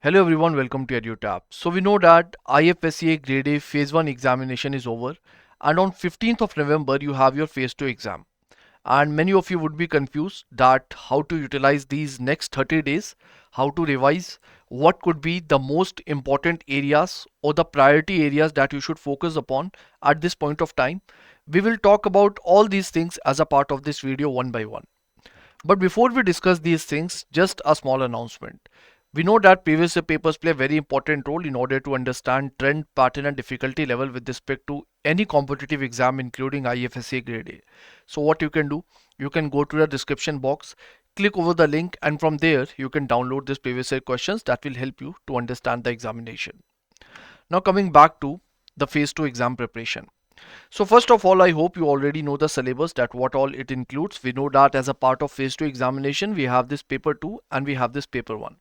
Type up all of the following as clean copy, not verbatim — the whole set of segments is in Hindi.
Hello everyone, welcome to EduTap. So we know that IFSCA Grade A Phase 1 examination is over, and on 15th of November you have your Phase 2 exam. And many of you would be confused that how to utilize these next 30 days, how to revise, what could be the most important areas or the priority areas that you should focus upon at this point of time. We will talk about all these things as a part of this video one by one. But before we discuss these things, just a small announcement. We know that previous year papers play a very important role in order to understand trend, pattern and difficulty level with respect to any competitive exam including IFSC grade A. So what you can do, you can go to the description box, click over the link and from there you can download this previous year questions that will help you to understand the examination. Now coming back to the phase 2 exam preparation. So first of all, I hope you already know the syllabus, that what all it includes. We know that as a part of phase 2 examination, we have this paper 2 and we have this paper 1.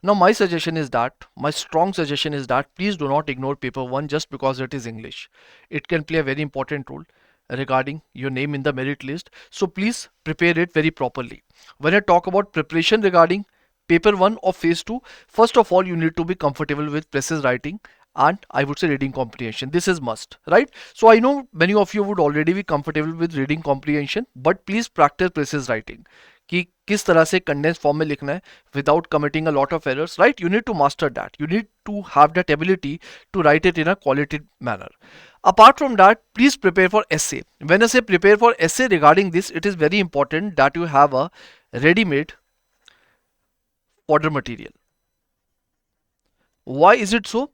Now my strong suggestion is that please do not ignore paper 1 just because it is English. It can play a very important role regarding your name in the merit list. So please prepare it very properly. When I talk about preparation regarding paper 1 of phase 2, first of all you need to be comfortable with precise writing and I would say reading comprehension. This is must, right? So I know many of you would already be comfortable with reading comprehension, but please practice precise writing कि किस तरह से कंडेंस फॉर्म में लिखना है without committing a lot of errors, right? You need to master that. You need to have that ability to write it in a quality manner. Apart from that, please prepare for essay. When I say prepare for essay regarding this, it is very important that you have a ready-made fodder material. Why is it so?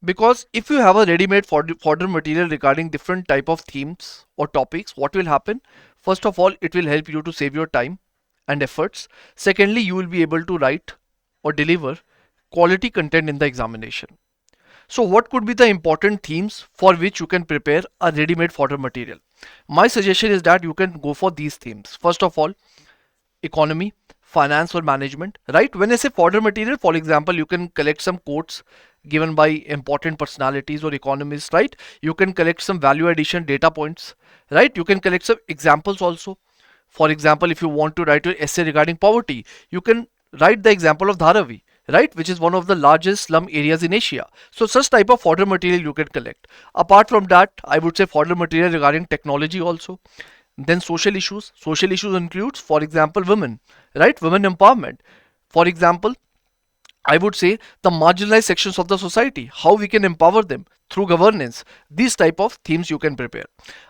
Because if you have a ready-made fodder material regarding different type of themes or topics, what will happen? First of all, it will help you to save your time and efforts. Secondly, you will be able to write or deliver quality content in the examination. So what could be the important themes for which you can prepare a ready-made fodder material? My suggestion is that you can go for these themes. First of all, economy, finance or management, right? When I say fodder material, for example, you can collect some quotes given by important personalities or economists, right? You can collect some value addition data points, right? You can collect some examples also. For example, if you want to write an essay regarding poverty, you can write the example of Dharavi, right, which is one of the largest slum areas in Asia. So such type of fodder material you can collect. Apart from that, I would say fodder material regarding technology also. Then social issues. Social issues includes, for example, women, right? Women empowerment. For example, I would say the marginalized sections of the society, how we can empower them through governance. These type of themes you can prepare.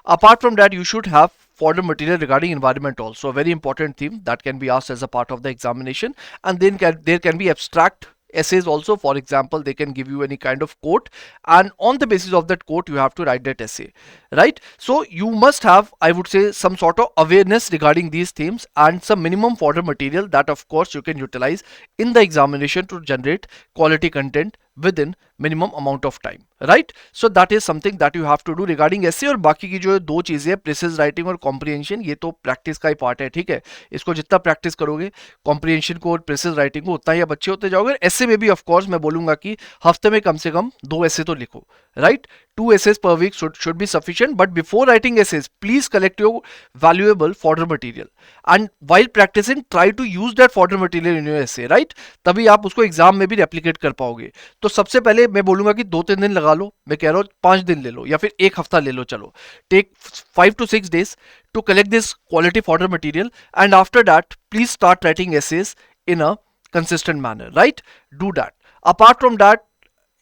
Apart from that, you should have fodder material regarding environment also, a very important theme that can be asked as a part of the examination. And then there can be abstract essays also. For example, they can give you any kind of quote, and on the basis of that quote you have to write that essay, right? So you must have, I would say, some sort of awareness regarding these themes and some minimum fodder material that of course you can utilize in the examination to generate quality content within minimum amount of time, right? So that is something that you have to do regarding essay. और बाकी की जो दो चीजें हैं, प्रेसिज राइटिंग और कॉम्प्रिहेंशन, ये तो प्रैक्टिस का ही पार्ट है, ठीक है? इसको जितना प्रैक्टिस करोगे कॉम्प्रिहेंशन को और प्रेसिज राइटिंग को, उतना ही आप अच्छे होते जाओगे. ऐसे में भी ऑफ कोर्स मैं बोलूंगा कि हफ्ते में कम से कम 2 ऐसे तो लिखो, right? 2 essays per week should be sufficient. But before writing essays, please collect your valuable fodder material, and while practicing try to use that fodder material in your essay, right? तभी आप उसको एग्जाम में भी रेप्लिकेट कर पाओगे. तो सबसे पहले मैं बोलूंगा कि 2-3 दिन लगा लो, मैं कह रहा हूँ 5 दिन ले लो या फिर 1 हफ्ता ले लो. चलो, take 5 to 6 days to collect this quality fodder material, and after that please start writing essays in a consistent manner, right? Do that. Apart from that,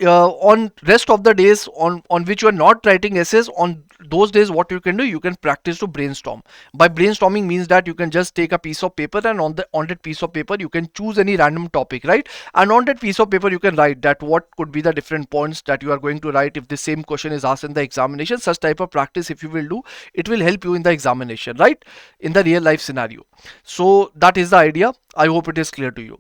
on rest of the days on which you are not writing essays, on those days what you can do, you can practice to brainstorm. By brainstorming means that you can just take a piece of paper, and on that piece of paper you can choose any random topic, right? And on that piece of paper you can write that what could be the different points that you are going to write if the same question is asked in the examination. Such type of practice if you will do, it will help you in the examination, right, in the real life scenario. So that is the idea. I hope it is clear to you.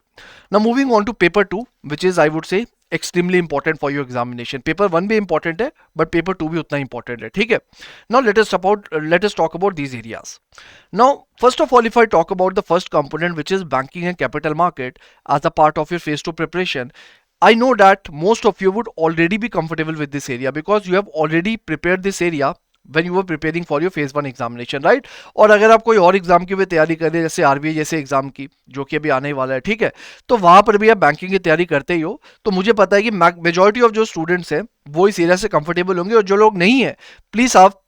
Now moving on to paper 2, which is, I would say, extremely important for your examination. Paper 1 भी important है, but paper 2 भी उतना important है, ठीक है? Now let us talk about these areas. Now first of all, if I talk about the first component, which is banking and capital market as a part of your phase 2 preparation, I know that most of you would already be comfortable with this area because you have already prepared this area when you were preparing for your phase 1 examination, right? और अगर आप कोई और एग्जाम की भी तैयारी कर रहे हैं, जैसे आरबीआई जैसे एग्जाम की जो कि अभी आने ही वाला है, ठीक है, तो वहां पर भी आप बैंकिंग की तैयारी करते ही हो, तो मुझे पता है कि मेजोरिटी ऑफ जो स्टूडेंट्स हैं वो इस एरिया से कंफर्टेबल होंगे, और जो लोग नहीं है प्लीज आप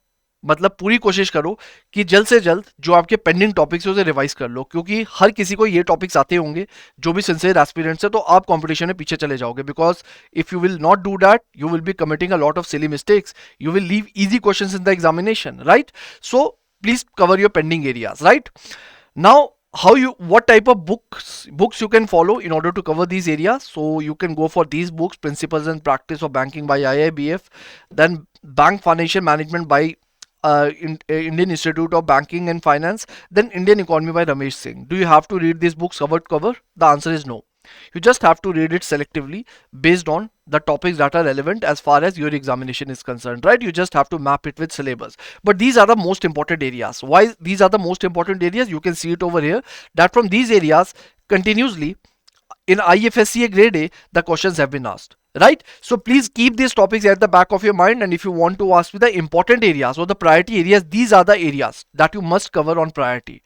मतलब पूरी कोशिश करो कि जल्द से जल्द जो आपके पेंडिंग टॉपिक्स है उसे रिवाइज कर लो, क्योंकि हर किसी को ये टॉपिक्स आते होंगे जो भी सिंसियर एस्पिरेंट्स है, तो आप कंपटीशन में पीछे चले जाओगे, because if you will not do that you will B committing a lot of silly mistakes, you will leave easy questions in the examination, right? So please cover your pending areas, right? Now how you what type of books you can follow in order to cover these areas? So you can go for these books: Principles and Practice of Banking by IIBF, then Bank Financial Management by Indian Institute of Banking and Finance, then Indian Economy by Ramesh Singh. Do you have to read these books cover to cover? The answer is no. You just have to read it selectively based on the topics that are relevant as far as your examination is concerned, right? You just have to map it with syllabus. But these are the most important areas. Why these are the most important areas? You can see it over here, that from these areas continuously in IFSCA grade A the questions have been asked, right? So please keep these topics at the back of your mind, and if you want to ask me the important areas or the priority areas, these are the areas that you must cover on priority.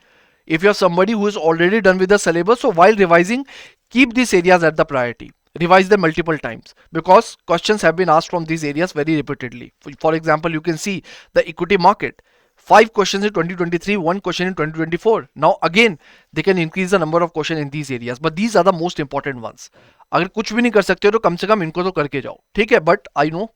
If you're somebody who is already done with the syllabus, so while revising, keep these areas at the priority. Revise them multiple times because questions have been asked from these areas very repeatedly. For example, you can see the equity market. 5 questions in 2023, 1 question in 2024. Now again, they can increase the number of questions in these areas, but these are the most important ones. अगर कुछ भी नहीं कर सकते हो तो कम से कम इनको तो करके जाओ, ठीक है? बट आई नो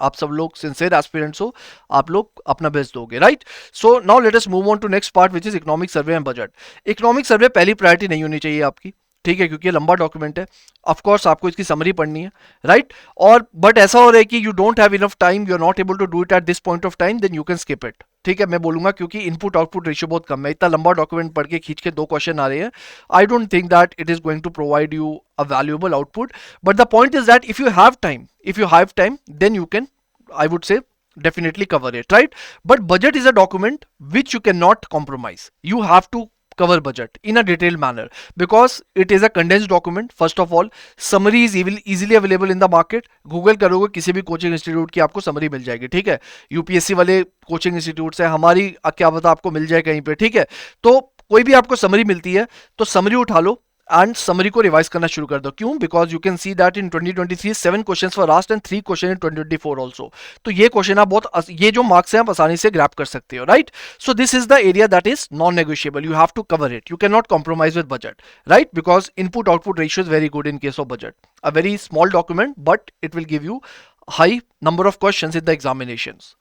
आप सब लोग सिंसियर एस्पिरेंट्स हो, आप लोग अपना बेस्ट दोगे, right? So now let us move on to next part which is economic survey and budget. Economic survey पहली प्रायोरिटी नहीं होनी चाहिए आपकी, ठीक है, क्योंकि ये लंबा डॉक्यूमेंट है. ऑफ कोर्स आपको इसकी समरी पढ़नी है, राइट? और बट ऐसा हो रहा है कि you don't have enough time, you are not able to do it at this point of time, then you can skip it, ठीक है? मैं बोलूंगा क्योंकि इनपुट आउटपुट रेशियो बहुत कम है, इतना लंबा डॉक्यूमेंट पढ़ के खींच के 2 क्वेश्चन आ रहे हैं. I don't think that it is going to provide you a valuable output, but the point is that if you have time then you can, I would say, definitely cover it, right? But budget is a document which you cannot compromise. You have to cover budget in a detailed manner because it is a condensed document. First of all, summary is easily available in the market. Google करोगे किसी भी कोचिंग इंस्टीट्यूट की आपको समरी मिल जाएगी, ठीक है? यूपीएससी वाले कोचिंग इंस्टीट्यूट से हमारी क्या पता आपको मिल जाए कहीं पे, ठीक है? तो कोई भी आपको समरी मिलती है तो समरी उठा लो एंड समरी को रिवाइज करना शुरू कर दो. क्यों? Because you can see that in 2023 7 questions were asked and 3 question in 2024 also. तो ये क्वेश्चन आप बहुत, ये जो मार्क्स हैं आप आसानी से ग्रैब कर सकते हो, right? So this is the area that is non negotiable. You have to cover it. You can not compromise with budget, right? Because input output ratio is very good in case of budget. A very small document but it will give you high number of questions in the examinations.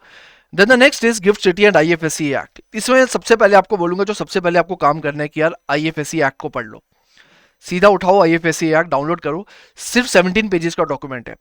Then the next is GIFT City and IFSC act. इसमें सबसे पहले आपको बोलूंगा, जो सबसे पहले आपको काम करना है कि यार आईएफएससी एक्ट को पढ़ लो. सीधा उठाओ आईएफएससी एक्ट, डाउनलोड करो. सिर्फ 17 पेजेस का डॉक्यूमेंट है,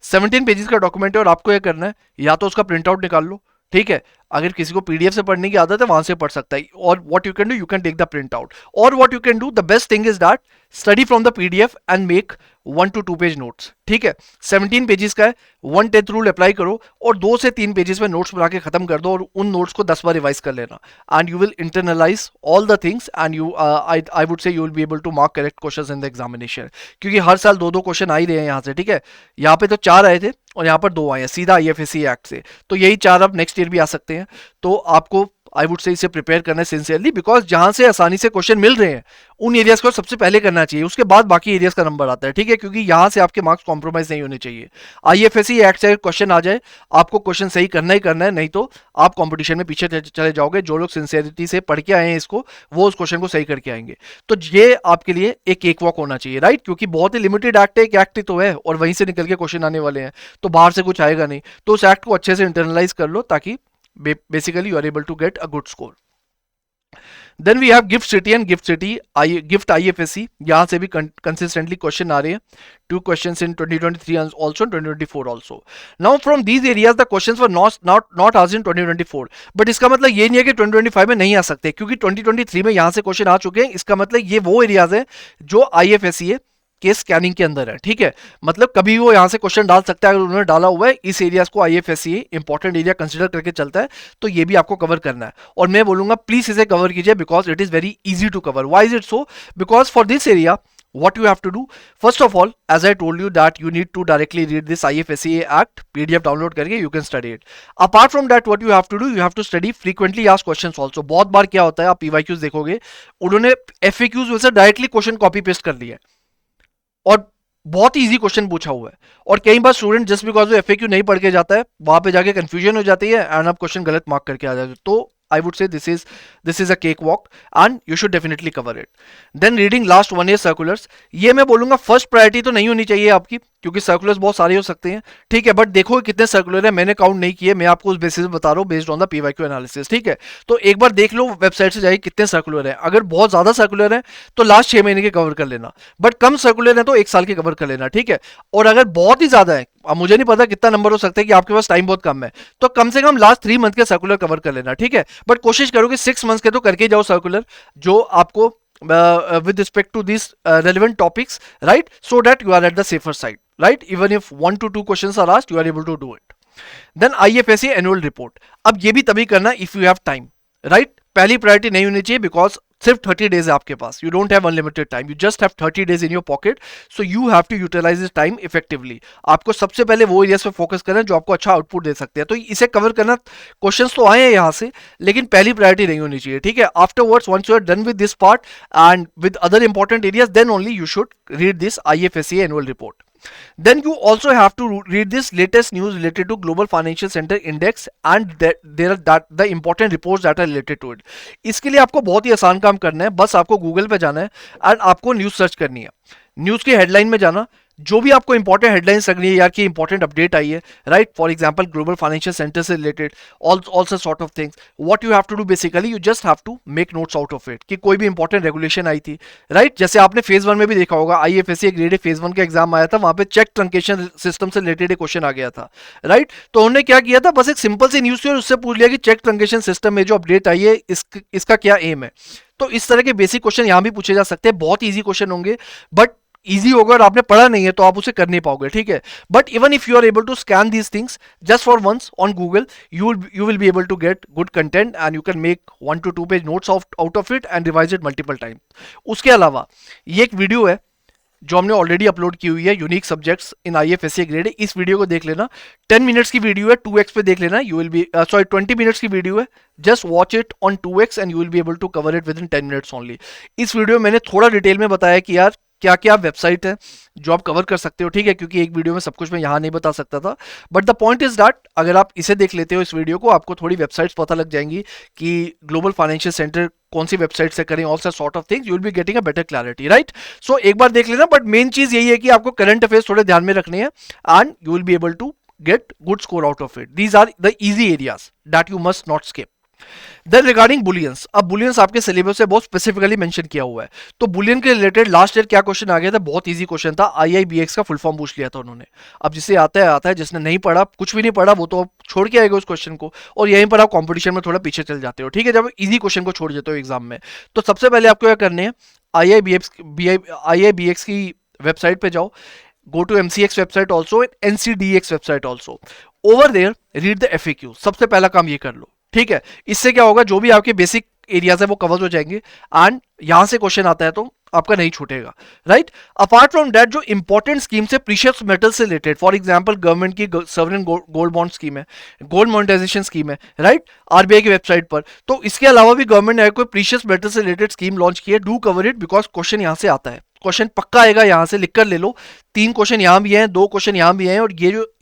17 पेजेस का डॉक्यूमेंट है, और आपको यह करना है या तो उसका प्रिंट आउट निकाल लो, ठीक है? अगर किसी को पीडीएफ से पढ़ने की आदत है वहां से पढ़ सकता है, और what you can do, you can take the print out, और what you can do, the best thing is that study from the PDF and make 1 to 2 page notes, ठीक है? 17 पेजेस का है, 1/10 रूल अप्लाई करो और 2 से 3 पेजेस में नोट्स बना के खत्म कर दो, और उन नोट्स को 10 बार रिवाइज कर लेना, and you will internalise all the things, and you I would say you will be able to mark correct questions in the examination. क्योंकि हर साल 2-2 क्वेश्चन आ ही रहे हैं यहाँ से, ठीक है? यहाँ पे तो 4 आए थे और यहाँ पर 2 आए हैं सीधा आईएफएससी एक्ट से, तो यही 4 अब नेक्स्ट ईयर भी आ सकते हैं. तो आपको आई वुड से इसे प्रिपेयर करना है सिंसियरली, बिकॉज जहां से आसानी से क्वेश्चन मिल रहे हैं उन एरियाज को सबसे पहले करना चाहिए, उसके बाद बाकी एरियाज का नंबर आता है, ठीक है? क्योंकि यहां से आपके मार्क्स कॉम्प्रोमाइज नहीं होने चाहिए. आईएफएससी एक्ट से क्वेश्चन आ जाए, आपको क्वेश्चन सही करना ही करना है, नहीं तो आप कॉम्पिटिशन में पीछे चले जाओगे. जो लोग सिंसियरिटी से पढ़ के आए हैं इसको, वो उस क्वेश्चन को सही करके आएंगे. तो ये आपके लिए एक वॉक होना चाहिए, राइट? क्योंकि बहुत ही लिमिटेड एक्ट है, एक एक्ट ही तो है, और वहीं से निकल के क्वेश्चन आने वाले हैं, तो बाहर से कुछ आएगा नहीं. तो उस एक्ट को अच्छे से इंटरनलाइज कर लो ताकि basically you are able to get a good score. Then we have gift city and gift IFSC. यहाँ से भी consistently question आ रहे हैं, 2 questions in 2023 and also in 2024 also. Now from these areas the questions were not asked in 2024, but इसका मतलब ये नहीं है कि 2025 में नहीं आ सकते, क्योंकि 2023 में यहाँ से क्वेश्चन आ चुके हैं. इसका मतलब ये वो एरियाज है जो IFSC के स्कैनिंग के अंदर है, ठीक है? मतलब कभी वो यहाँ से क्वेश्चन डाल सकता है, अगर उन्होंने डाला हुआ है. इस एरियाज को आईएफएससी इंपॉर्टेंट एरिया कंसीडर करके चलता है, तो ये भी आपको कवर करना है. और मैं बोलूंगा प्लीज इसे कवर कीजिए because it is very easy to cover. Why is it so? Because for this area what you have to do, first of all, as I told you that you need to directly read this IFSCA Act PDF download करके you can study it. Apart from that, what you have to do, you have to study frequently asked questions also. बहुत बार क्या होता है, आप PYQs देखोगे, उन्होंने FAQs में से डायरेक्टली क्वेश्चन कॉपी पेस्ट कर लिया है और बहुत इजी क्वेश्चन पूछा हुआ है, और कई बार स्टूडेंट जस्ट बिकॉज वो एफएक्यू नहीं पढ़ के जाता है, वहां पे जाके कंफ्यूजन हो जाती है एंड आप क्वेश्चन गलत मार्क करके आ जाते हो. तो I would say this is a cakewalk and you should definitely cover it. Then reading last 1 year circulars, ये मैं बोलूंगा फर्स्ट प्रायोरिटी तो नहीं होनी चाहिए आपकी, क्योंकि सर्कुलर्स बहुत सारे हो सकते हैं, ठीक है, बट देखो कितने सर्कुलर है, मैंने काउंट नहीं किए, मैं आपको उस बेसिस पे बता रहा हूँ based on the PYQ analysis, ठीक है. तो एक बार देख लो वेबसाइट से जाके कितने सर्कुलर है, अगर बहुत ज्यादा सर्कुलर है तो लास्ट 6 महीने के कवर कर लेना, बट कम सर्कुलर है तो 1 साल के कवर कर लेना, ठीक है. और अगर बहुत ही ज्यादा है, अब मुझे नहीं पता कितना नंबर हो सकता है कि आपके पास टाइम बहुत कम है, तो कम से कम लास्ट 3 मंथ के सर्कुलर कवर कर लेना, ठीक है. बट कोशिश करो कि 6 मंथ के तो करके जाओ सर्कुलर, जो आपको with respect to these relevant topics, right, so that you are at the safer side, right, even if 1 to 2 questions are asked, you are able to do it. Then IFSC annual report, अब ये भी तभी करना if you have time, right. पहली प्रायोरिटी नहीं होनी चाहिए बिकॉज सिर्फ 30 डेज है आपके पास, you don't have unlimited time, you just have 30 days in your pocket, so you have to utilise this time effectively. आपको सबसे पहले वो एरियाज पे फोकस करना है जो आपको अच्छा आउटपुट दे सकते हैं, तो इसे कवर करना, क्वेश्चंस तो आए हैं यहाँ से, लेकिन पहली प्रायोरिटी नहीं होनी चाहिए, ठीक है. Afterwards once you are done with this part and with other important areas, then only you should read this IFSCA annual report. Then you also have to read this latest news related to Global Financial Center Index and there are the important reports that are related to it. इसके लिए आपको बहुत ही आसान काम करना है, बस आपको गूगल पे जाना है एंड आपको न्यूज सर्च करनी है. न्यूज की हेडलाइन में जाना, जो भी आपको इंपॉर्टेंट हेडलाइंस लग रही है यार कि इंपॉर्टेंट अपडेट आई है, right, for example global financial centre से related, all sort of things, what you have to do basically, you just have to make notes out of it कि कोई भी इंपॉर्टेंट रेगुलेशन आई थी, राइट. जैसे आपने फेज 1 में भी देखा होगा, IFSC ग्रेड फेज 1 का एग्जाम आया था, वहां पे चेक ट्रंकेशन सिस्टम से रिलेटेड एक क्वेश्चन आ गया था, राइट. तो उन्होंने क्या किया था, बस एक सिंपल सी न्यूज थी और उससे पूछ लिया कि चेक ट्रंकेशन सिस्टम में जो अपडेट आई है इसका क्या एम है. तो इस तरह के बेसिक क्वेश्चन यहाँ भी पूछे जा सकते हैं, बहुत ईजी क्वेश्चन होंगे, बट इजी होगा, और आपने पढ़ा नहीं है तो आप उसे कर नहीं पाओगे, ठीक है. But even if you are able to scan these things just for once on Google, you will be able to get good content and you can make 1 to 2 page notes out of it and revise it multiple times. उसके अलावा ये एक वीडियो है जो हमने ऑलरेडी अपलोड की हुई है, unique subjects in IFSCA grade, इस वीडियो को देख लेना. 10 मिनट्स की वीडियो है, 2x पे देख लेना, यू विल बी 20 मिनट्स की वीडियो है, just watch it on 2x and you will be able to cover it within 10 minutes only. इस वीडियो में मैंने थोड़ा डिटेल में बताया कि यार क्या क्या वेबसाइट है जो आप कवर कर सकते हो, ठीक है, क्योंकि एक वीडियो में सब कुछ मैं यहाँ नहीं बता सकता था, but the point is that अगर आप इसे देख लेते हो इस वीडियो को, आपको थोड़ी वेबसाइट्स पता लग जाएंगी कि ग्लोबल फाइनेंशियल सेंटर कौन सी वेबसाइट से करें, all sort of things, you will be getting a better clarity, right. So एक बार देख लेना, बट मेन चीज यही है कि आपको करंट अफेयर्स थोड़े ध्यान में रखने हैं and you will be able to get good score out of it. These are the easy areas that you must not skip. Then regarding bullions, अब बुलियंस आपके सिलेबस से बहुत स्पेसिफिकली मेंशन किया हुआ है, तो बुलियन के रिलेटेड लास्ट ईयर क्या क्वेश्चन आ गया था, बहुत इजी क्वेश्चन था, IIBX का फुल फॉर्म पूछ लिया था उन्होंने. अब जिसे आता है, जिसने नहीं पढ़ा, कुछ भी नहीं पढ़ा, वो तो छोड़ के आएगा उस क्वेश्चन को, और यहीं पर आप कॉम्पिटिशन में थोड़ा पीछे चल जाते हो, ठीक है, जब इजी क्वेश्चन को छोड़ देते हो एग्जाम में. तो सबसे पहले आपको क्या करने हैं, IIBX की वेबसाइट पे जाओ, go to MCX website also and NCDX website also. Over there read the FAQ, सबसे पहला काम ये कर लो, ठीक है. इससे क्या होगा, जो भी आपके बेसिक एरियाज है वो कवर हो जाएंगे एंड यहां से क्वेश्चन आता है तो आपका नहीं छूटेगा, राइट. अपार्ट फ्रॉम दैट जो इंपॉर्टेंट स्कीम से प्रीशियस मेटल से रिलेटेड, फॉर एग्जांपल गवर्नमेंट की सॉवरेन गोल्ड बॉन्ड स्कीम है, गोल्ड मोनेटाइजेशन स्कीम है, राइट, RBI की वेबसाइट पर. तो इसके अलावा भी गवर्नमेंट ने कोई प्रीशियस मेटल से रिलेटेड स्कीम लॉन्च की है, do cover it because question यहां से आता है, क्वेश्चन पक्का आएगा, यहां से लिख कर ले लो. 3 क्वेश्चन यहां भी हैं, 2 क्वेश्चन यहां भी हैं, और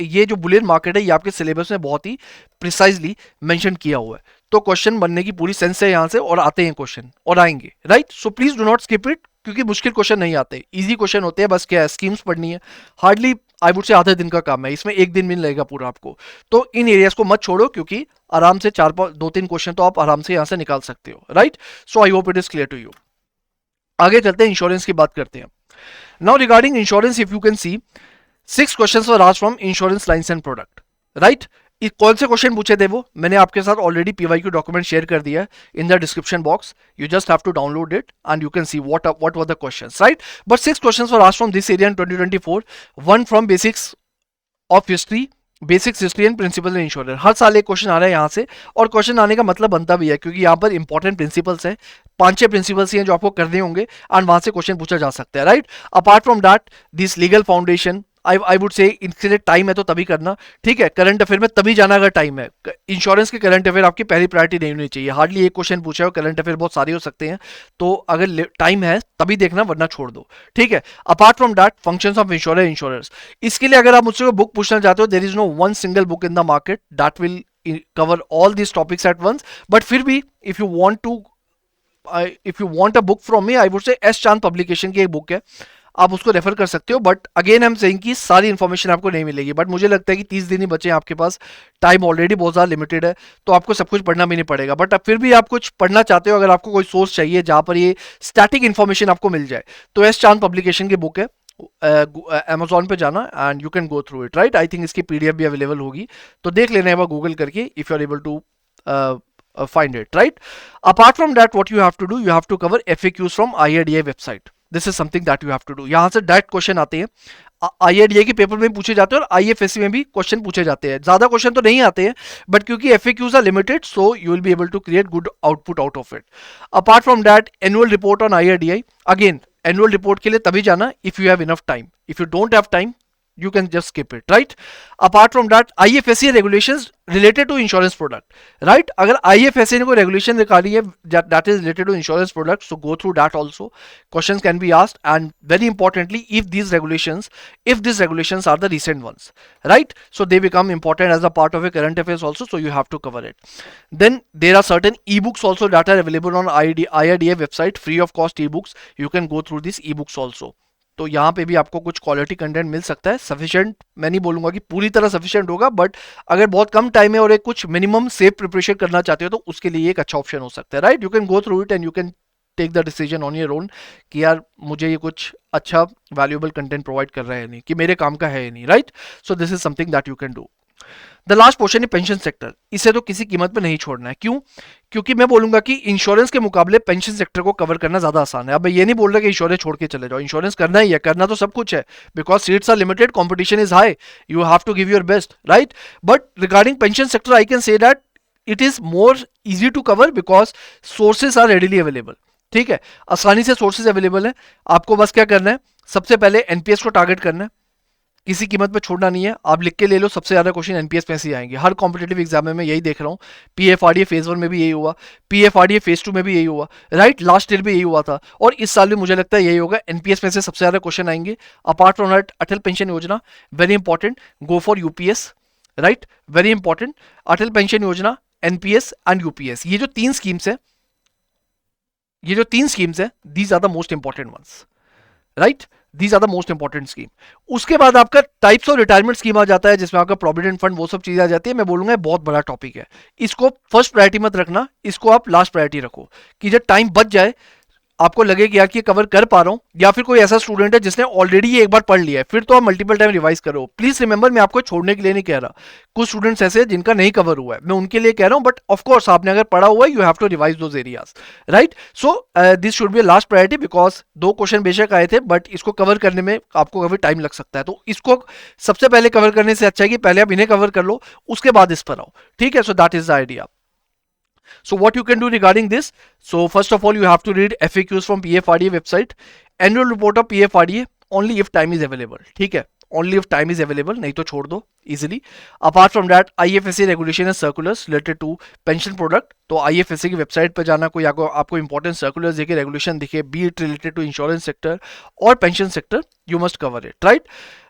ये जो बुलियन मार्केट है ये आपके सिलेबस में बहुत ही प्रिसाइजली मेंशन किया हुआ है. तो क्वेश्चन बनने की पूरी सेंस है यहां से, और आते हैं क्वेश्चन और आएंगे, right. So please do not skip it, क्योंकि मुश्किल क्वेश्चन नहीं आते, इजी क्वेश्चन होते हैं. बस क्या है, स्कीम्स पढ़नी है, हार्डली आई वुड से आधे दिन का काम है, इसमें 1 दिन भी नहीं लगेगा पूरा आपको. तो इन एरियाज को मत छोड़ो, क्योंकि आराम से 2-3 क्वेश्चन तो आप आराम से यहां से निकाल सकते हो, right. So I hope it is clear to you. आगे चलते हैं, इंश्योरेंस की बात करते हैं. Now regarding insurance, if you can see, 6 questions were asked from insurance lines and product, right. कौन से क्वेश्चन पूछे थे वो मैंने आपके साथ ऑलरेडी PYQ डॉक्यूमेंट शेयर कर दिया है in the description box. You just have to download it and you can see what were the questions, right. But 6 questions were asked from this area in 2024. 1 from basics of history, basics history and principle insurance, हर साल एक क्वेश्चन आ रहा है यहाँ से, और क्वेश्चन आने का मतलब बनता भी है क्योंकि यहाँ पर इंपॉर्टेंट प्रिंसिपल्स हैं, 5-6 प्रिंसिपल्स ही हैं जो आपको करने होंगे, एंड वहां से क्वेश्चन पूछा जा सकता है, right. Apart from that this legal foundation, I would से इनके लिए टाइम है तो तभी करना, ठीक है। करंट अफेयर में तभी जाना अगर टाइम है, इंश्योरेंस के करंट अफेयर आपकी पहली प्रायोरिटी नहीं होनी चाहिए, हार्डली एक क्वेश्चन पूछा है, करंट अफेयर बहुत सारे हो सकते हैं, तो अगर टाइम है तभी देखना, वरना छोड़ दो, ठीक है। Apart from that functions of insurance, इसके लिए अगर आप मुझसे बुक पूछना चाहते हो, there is no one single book in the market that will cover all these topics at once, but फिर भी if you want to if you want a book from me, I would say S चांद पब्लिकेशन की एक बुक है, आप उसको रेफर कर सकते हो, बट अगेन हम सेइंग कि सारी इन्फॉर्मेशन आपको नहीं मिलेगी, बट मुझे लगता है कि 30 दिन ही बचे हैं आपके पास, टाइम ऑलरेडी बहुत ज़्यादा लिमिटेड है, तो आपको सब कुछ पढ़ना भी नहीं पड़ेगा, बट अब फिर भी आप कुछ पढ़ना चाहते हो, अगर आपको कोई सोर्स चाहिए जहाँ पर ये स्टैटिक इन्फॉर्मेशन आपको मिल जाए, तो एस चांद पब्लिकेशन की बुक है, अमेजोन पे जाना and you can go through it, right. I think इसकी पीडीएफ भी अवेलेबल होगी, तो देख लेना है गूगल करके, if you are able to find it, right? Apart from that, what you have to do, you have to cover FAQs from IRDA website. This is something that you have to do. यहाँ से डायरेक्ट क्वेश्चन आते हैं, IRDA के पेपर में पूछे जाते हैं, और IFSC में भी क्वेश्चन पूछे जाते हैं, ज्यादा क्वेश्चन तो नहीं आते हैं, बट क्योंकि FAQs are limited, so you will be able to create good output out of it. Apart from that, annual report on IRDA, again annual report के लिए तभी जाना if you have enough time. If you don't have time, you can just skip it, right? Apart from that, IFSC regulations related to insurance product, right? अगर IFSC ने कोई regulation निकाली है that is related to insurance product, so go through that also. Questions can be asked, and very importantly, if these regulations are the recent ones, right? So they become important as a part of a current affairs also, so you have to cover it. Then there are certain ebooks also that are available on IRDA website, free of cost ebooks. You can go through these ebooks also. तो यहाँ पे भी आपको कुछ क्वालिटी कंटेंट मिल सकता है, सफिशिएंट मैं नहीं बोलूंगा कि पूरी तरह सफिशिएंट होगा, बट अगर बहुत कम टाइम है और एक कुछ मिनिमम सेफ प्रिपरेशन करना चाहते हो तो उसके लिए एक अच्छा ऑप्शन हो सकता है, right. You can go through it and you can take the decision on your own कि यार मुझे ये कुछ अच्छा वैल्यूएबल कंटेंट प्रोवाइड कर रहा है नहीं, कि मेरे काम का है नहीं, right. So this is something that you can do. The last portion है पेंशन सेक्टर, इसे तो किसी कीमत पे नहीं छोड़ना है, क्यों? क्योंकि मैं बोलूंगा कि इंश्योरेंस के मुकाबले पेंशन सेक्टर को कवर करना ज्यादा आसान है। अब मैं ये नहीं बोल रहा कि इंश्योरेंस छोड़ के चले जाओ, इंश्योरेंस करना ही है, करना तो सब कुछ है, because seats are limited, competition is high, you have to give your best, right. But regarding pension sector I can say that it is more easy to cover because sources are readily available, ठीक है, आसानी से सोर्सेज अवेलेबल है। आपको बस क्या करना है, सबसे पहले एनपीएस को टारगेट करना है, किसी कीमत पे छोड़ना नहीं है। आप लिख के ले लो, सबसे ज्यादा क्वेश्चन एनपीएस में से ही आएंगे, हर कॉम्पिटेटिव एग्जाम में मैं यही देख रहा हूँ। पीएफआरडीए फेज 1 में भी यही हुआ, पीएफआरडीए फेज 2 में भी यही हुआ, राइट, लास्ट ईयर भी यही हुआ था, और इस साल भी मुझे लगता है यही होगा, एनपीएस में से सबसे ज्यादा क्वेश्चन आएंगे। Apart from that Atal pension Yojana, very important, go for UPS, right, very important. Atal pension Yojana, NPS and UPS, ये जो तीन स्कीम्स है, these are the most important ones, right, these are the most important scheme. उसके बाद आपका टाइप्स ऑफ रिटायरमेंट स्कीम आ जाता है, जिसमें आपका प्रोविडेंट फंड, वो सब चीजें आ जाती है। मैं बोलूंगा बहुत बड़ा टॉपिक है, इसको फर्स्ट प्रायोरिटी मत रखना, इसको आप लास्ट प्रायोरिटी रखो, कि जब टाइम बच जाए, आपको लगे कि यार ये कवर कर पा रहा हूं, या फिर कोई ऐसा स्टूडेंट है जिसने ऑलरेडी ये एक बार पढ़ लिया है, फिर तो आप मल्टीपल टाइम रिवाइज करो। प्लीज रिमेंबर, मैं आपको छोड़ने के लिए नहीं कह रहा, कुछ स्टूडेंट्स ऐसे हैं जिनका नहीं कवर हुआ है, मैं उनके लिए कह रहा हूं, बट ऑफकोर्स आपने अगर पढ़ा हुआ है, you have to revise those areas, right. So this should be last priority, because 2 question बेशक आए थे, बट इसको कवर करने में आपको काफी टाइम लग सकता है, तो इसको सबसे पहले कवर करने से अच्छा है कि पहले आप इन्हें कवर कर लो, उसके बाद इस पर आओ, ठीक है। So that is the idea. So what you can do regarding this? So first of all, you have to read FAQs from PFRDA website, annual report of PFRDA only if time is available, ठीक है, only if time is available, नहीं तो छोड़ दो easily. Apart from that, IFSC regulation and circulars related to pension product, तो IFSC की वेबसाइट पर जाना, कोई आपको इंपॉर्टेंट सर्कुलर्स दिखे, रेगुलेशन दिखे, be it related to insurance sector और pension sector, you must cover it, right.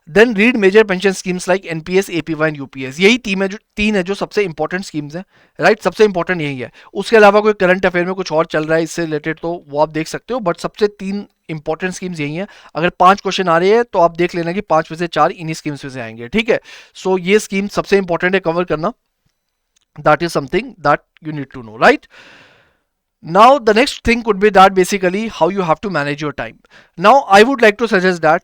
Then read major pension schemes like NPS, APY and UPS, यही तीन है जो सबसे इंपॉर्टेंट स्कीम्स हैं, राइट, सबसे इंपॉर्टेंट यही है। उसके अलावा कोई करंट अफेयर में कुछ और चल रहा है इससे रिलेटेड, तो वो आप देख सकते हो, बट सबसे 3 इंपॉर्टेंट स्कीम्स यही हैं। अगर 5 क्वेश्चन आ रहे हैं तो आप देख लेना कि 5 में से 4 इन्हीं स्कीम्स में से आएंगे, ठीक है। सो ये स्कीम सबसे इंपॉर्टेंट है कवर करना, that is something that you need to know, right. Now the next thing could be that basically how you have to manage your time. Now I would like to suggest that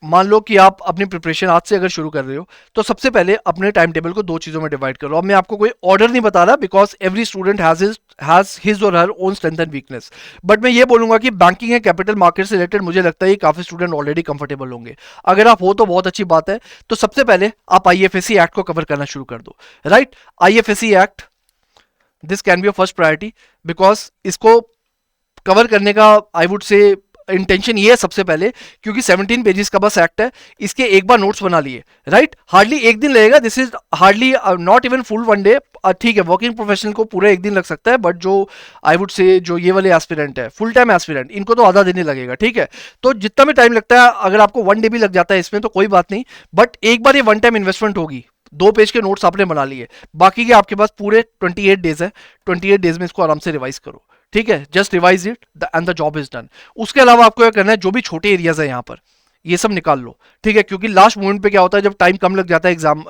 मान लो कि आप अपनी प्रिपरेशन आज से अगर शुरू कर रहे हो, तो सबसे पहले अपने टाइम टेबल को दो चीज़ों में डिवाइड करो। अब मैं आपको कोई ऑर्डर नहीं बता रहा, because every student has his or her own strength and weakness. But मैं ये बोलूंगा कि बैंकिंग एंड कैपिटल मार्केट से रिलेटेड मुझे लगता है कि काफ़ी स्टूडेंट ऑलरेडी कंफर्टेबल होंगे। अगर आप हो तो बहुत अच्छी बात है। तो सबसे पहले आप आईएफएससी एक्ट को कवर करना शुरू कर दो। Right, IFSC act, this can be your first priority, because इसको कवर करने का आई वुड से इंटेंशन ये है सबसे पहले, क्योंकि 17 पेजेस का बस एक्ट है। इसके एक बार नोट्स बना लिए, राइट, हार्डली एक दिन लगेगा। This is hardly not even full one day. ठीक है, वर्किंग प्रोफेशनल को पूरा एक दिन लग सकता है, बट जो आई वुड से जो ये वाले एस्पिरेंट है, फुल टाइम एस्पिरेंट, इनको तो आधा दिन ही लगेगा। ठीक है, तो जितना भी टाइम लगता है, अगर आपको वन डे भी लग जाता है इसमें तो कोई बात नहीं, बट एक बार ये वन टाइम इन्वेस्टमेंट होगी। 2 पेज के नोट्स आपने बना लिए, बाकी के आपके पास पूरे 28 डेज है। 28 डेज में इसको आराम से रिवाइज करो। ठीक है, just revise it and the job is done. उसके अलावा आपको क्या करना है, जो भी छोटे एरियाज है यहाँ पर, ये सब निकाल लो। ठीक है, क्योंकि लास्ट मोमेंट पे क्या होता है, जब टाइम कम लग जाता है, एग्जाम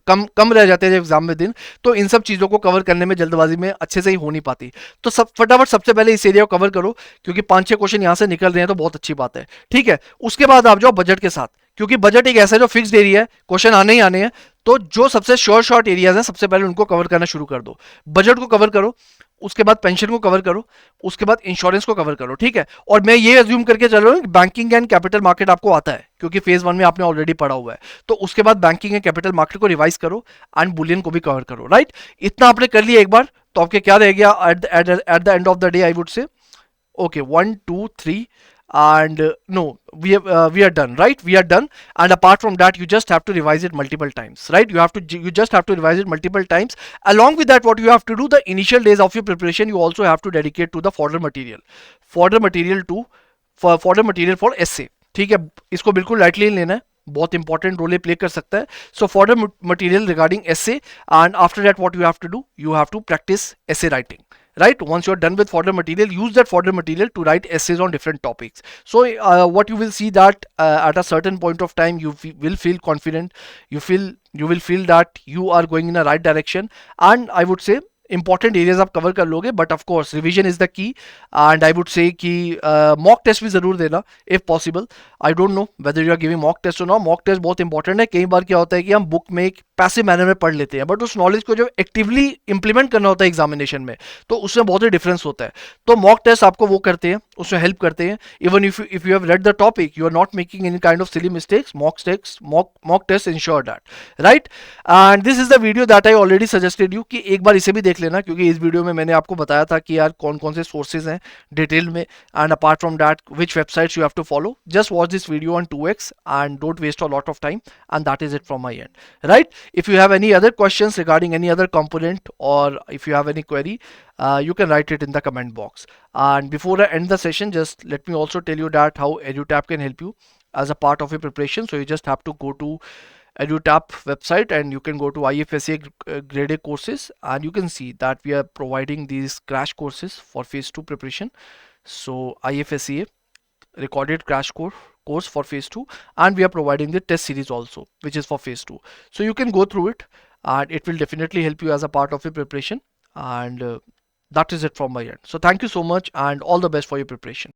कम कम रह जाते हैं जब एग्जाम में दिन, तो इन सब चीज़ों को कवर करने में जल्दबाजी में अच्छे से ही हो नहीं पाती। तो सब फटाफट सबसे पहले इस एरिया को कवर करो, क्योंकि 5-6 क्वेश्चन यहाँ से निकल रहे हैं तो बहुत अच्छी बात है। ठीक है, उसके बाद आप जाओ बजट के साथ, क्योंकि बजट एक ऐसा जो फिक्स्ड एरिया है, क्वेश्चन आने ही आने हैं। तो जो सबसे शॉर्ट एरियाज हैं, सबसे पहले उनको कवर करना शुरू कर दो। बजट को कवर करो, उसके बाद पेंशन को कवर करो, उसके बाद इंश्योरेंस को कवर करो। ठीक है, और मैं ये अज्यूम करके चल रहा हूँ बैंकिंग एंड कैपिटल मार्केट आपको आता है, क्योंकि फेज 1 में आपने ऑलरेडी पढ़ा हुआ है। तो उसके बाद बैंकिंग एंड कैपिटल मार्केट को रिवाइज करो एंड बुलियन को भी कवर करो। राइट, इतना आपने कर लिया एक बार, तो आपके क्या रह गया at the end of the day, I would से okay, 1 2 3, and no, we are done, right? We are done. And apart from that, you just have to revise it multiple times, right? You just have to revise it multiple times. Along with that, what you have to do, the initial days of your preparation, you also have to dedicate to the fodder material to fodder material for essay. ठीक है, इसको बिल्कुल लाइटली नहीं लेना है, बहुत इंपॉर्टेंट रोल प्ले कर सकता है। So for the material regarding essay, and after that what you have to do, you have to practice essay writing. Right, once you're done with fodder material, use that fodder material to write essays on different topics. So what you will see that at a certain point of time, you will feel confident, you will feel that you are going in a right direction, and I would say important areas आप कवर कर लोगे। But of course revision is the key, and I would say कि मॉक टेस्ट भी जरूर देना if possible. I don't know whether you are giving mock test और नॉट, मॉक टेस्ट बहुत इंपॉर्टेंट है। कई बार क्या होता है कि हम बुक में एक पैसिव मैनर में पढ़ लेते हैं, बट उस नॉलेज को जो एक्टिवली इंप्लीमेंट करना होता है एग्जामिनेशन में, तो उसमें बहुत ही डिफरेंस होता है। तो मॉक टेस्ट आपको वो करते हैं, उसमें हेल्प करते हैं। Even if you have read the topic, you are not making any kind of silly mistakes, mock test ensure that. Right, and this is the video that I already suggested you कि एक बार इसे भी देख लेना, क्योंकि इस वीडियो में मैंने आपको बताया था कि यार कौन कौन से सोर्सेज हैं डिटेल में, and apart from that which websites you have to follow. Just watch this video on 2x and don't waste a lot of time, and that is it from my end. Right, if you have any other questions regarding any other component, or if you have any query, you can write it in the comment box. And before I end the session, just let me also tell you that how EduTap can help you as a part of your preparation. So you just have to go to EduTap website, and you can go to IFSA grade A courses, and you can see that we are providing these crash courses for phase 2 preparation. So IFSA recorded crash course for phase 2, and we are providing the test series also, which is for phase 2. So you can go through it, and it will definitely help you as a part of your preparation. And that is it from my end. So thank you so much, and all the best for your preparation.